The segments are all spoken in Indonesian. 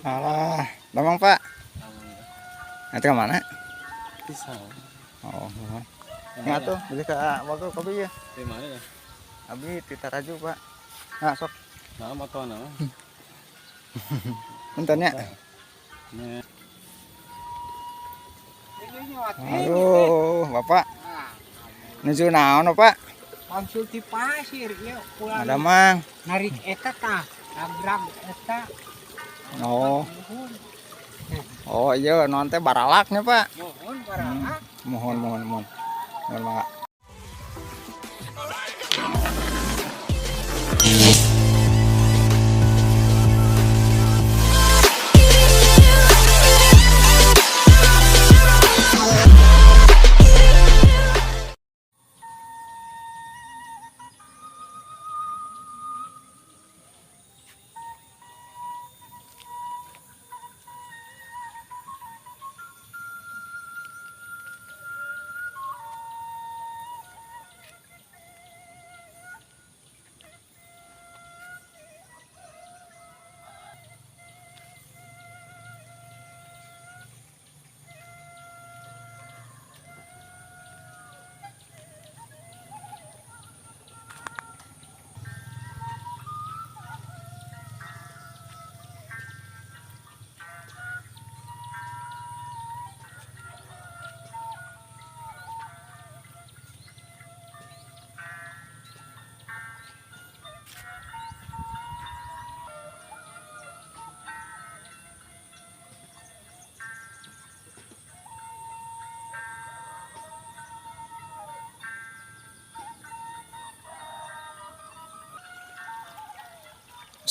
Alah, Bang Pak. Nanti kemana? Pisau. Oh, nggak tuh, beli ke waktu kopi ya. Di mana ya? Abi Tita Raju Pak. Nah, sok. Nah, motor nama. Bentarnya. Nih. Halo, Bapak. Nuju naon, Pak? Konsulti pasir ya pulang Ada Mang. narik eta tah nagrag eta Oh. Oh iya, non teh baralaknya, Pak. mohon barang Mohon. Mohon, Pak.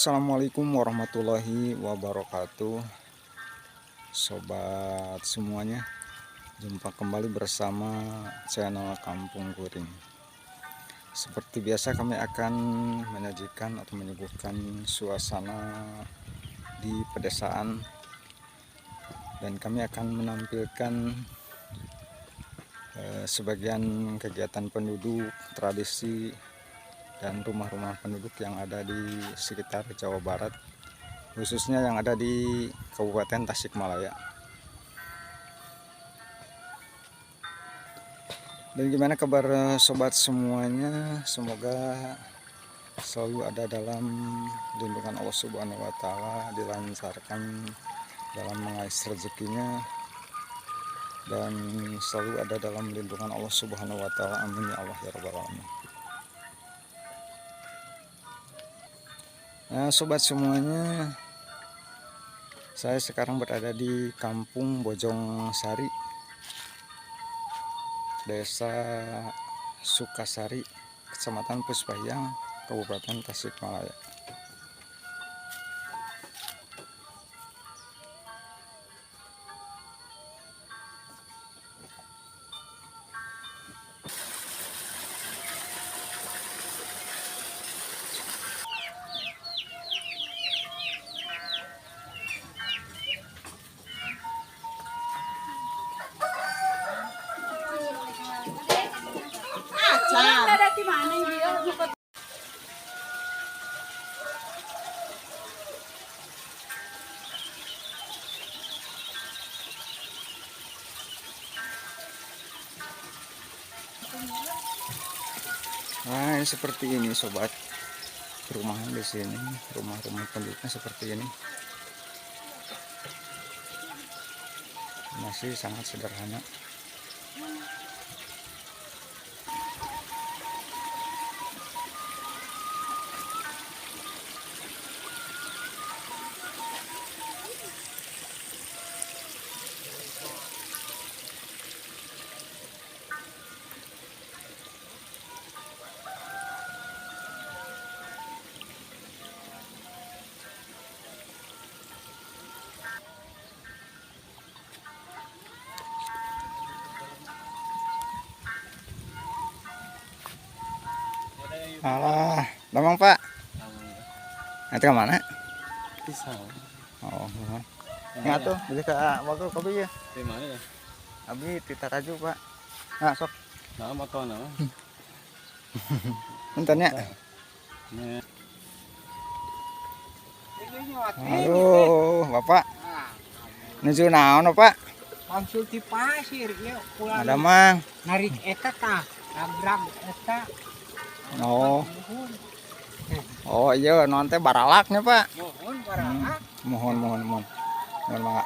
Assalamualaikum warahmatullahi wabarakatuh. Sobat semuanya, jumpa kembali bersama channel Kampung Kuring. Seperti biasa kami akan menyajikan atau menyuguhkan suasana di pedesaan, dan kami akan menampilkan sebagian kegiatan penduduk, tradisi, dan rumah-rumah penduduk yang ada di sekitar Jawa Barat, khususnya yang ada di Kabupaten Tasikmalaya. Dan gimana kabar sobat semuanya? Semoga selalu ada dalam lindungan Allah Subhanahu wa Ta'ala, dilancarkan dalam mengais rezekinya, dan selalu ada dalam lindungan Allah Subhanahu wa Ta'ala. Amin ya Allah ya rabbal alamin. Nah, sobat semuanya, saya sekarang berada di Kampung Bojong Sari, Desa Sukasari, Kecamatan Puspahyang, Kabupaten Tasikmalaya. Nah, ini seperti ini sobat, perumahan di sini, rumah-rumah penduduknya seperti ini, masih sangat sederhana. Alah, Bang Pak. Nanti kemana? Pisau. Oh, nggak tuh, beli ke waktu kopi ya. Di mana ya? Abi Tita Raju Pak. Nah, sok. Nah, motor nama. Bentarnya. Nih. nyot. Aduh, Bapak. Ah, Nuju naon, Pak? konsulti pasir ieu pulang Ada Mang. narik eta tah. Abrag eta. Oh. Mohon. Oh iya, non teh baralaknya, Pak. Mohon baraha. Mohon. Mohon Mangga.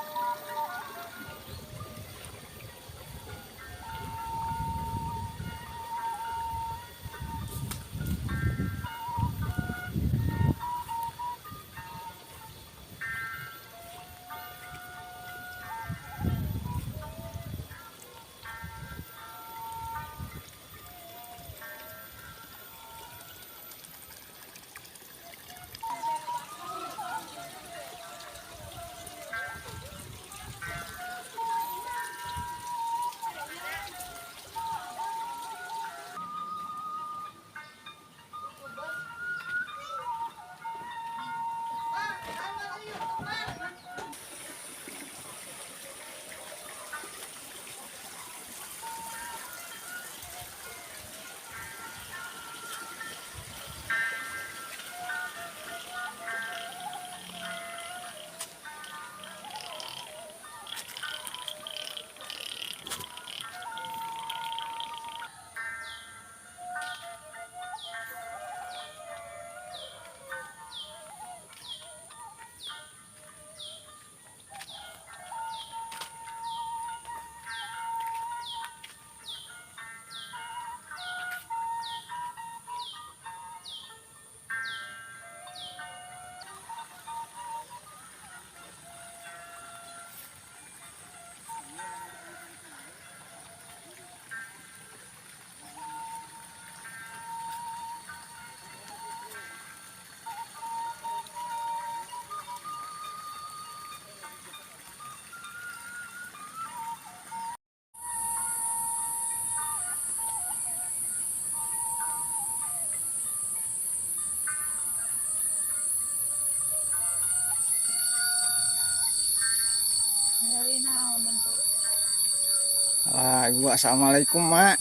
Ibu, assalamualaikum, Mak.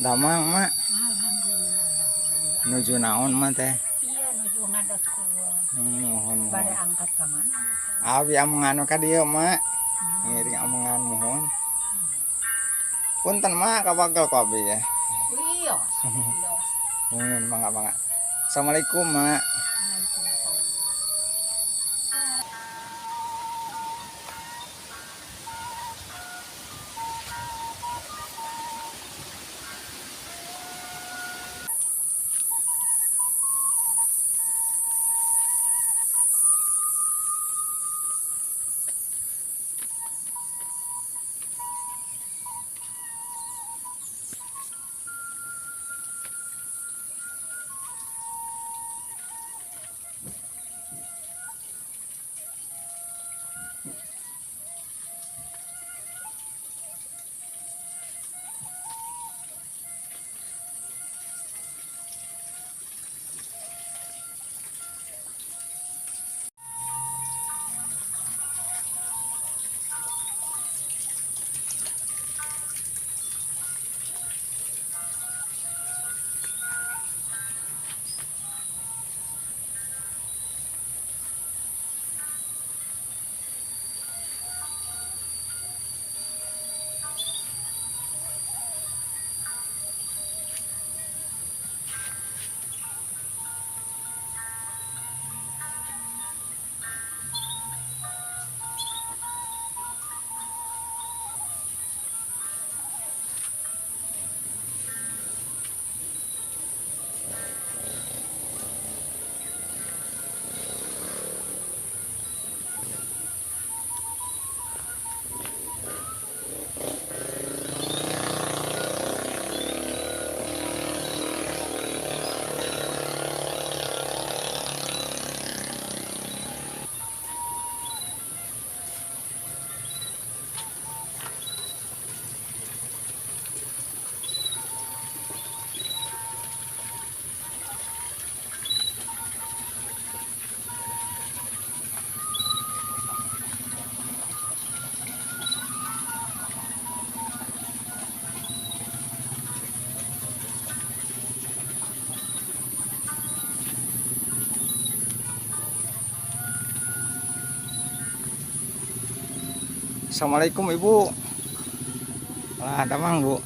Damang, Mak. Alhamdulillah. Nuju naon, Mak teh? Iya nuju ngadat kuah. Mohon. Bade angkat ke mana? Abi amungan ka dieu, Mak. Ngiring amungan mohon. Punten, Mak, kabagal ku abi ya. Wios. Mohon mangga. Assalamualaikum, Mak. Waalaikumsalam. Assalamualaikum Ibu. Lah, damang Bu.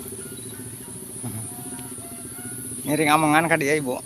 Ngiring amangan ka dia Ibu.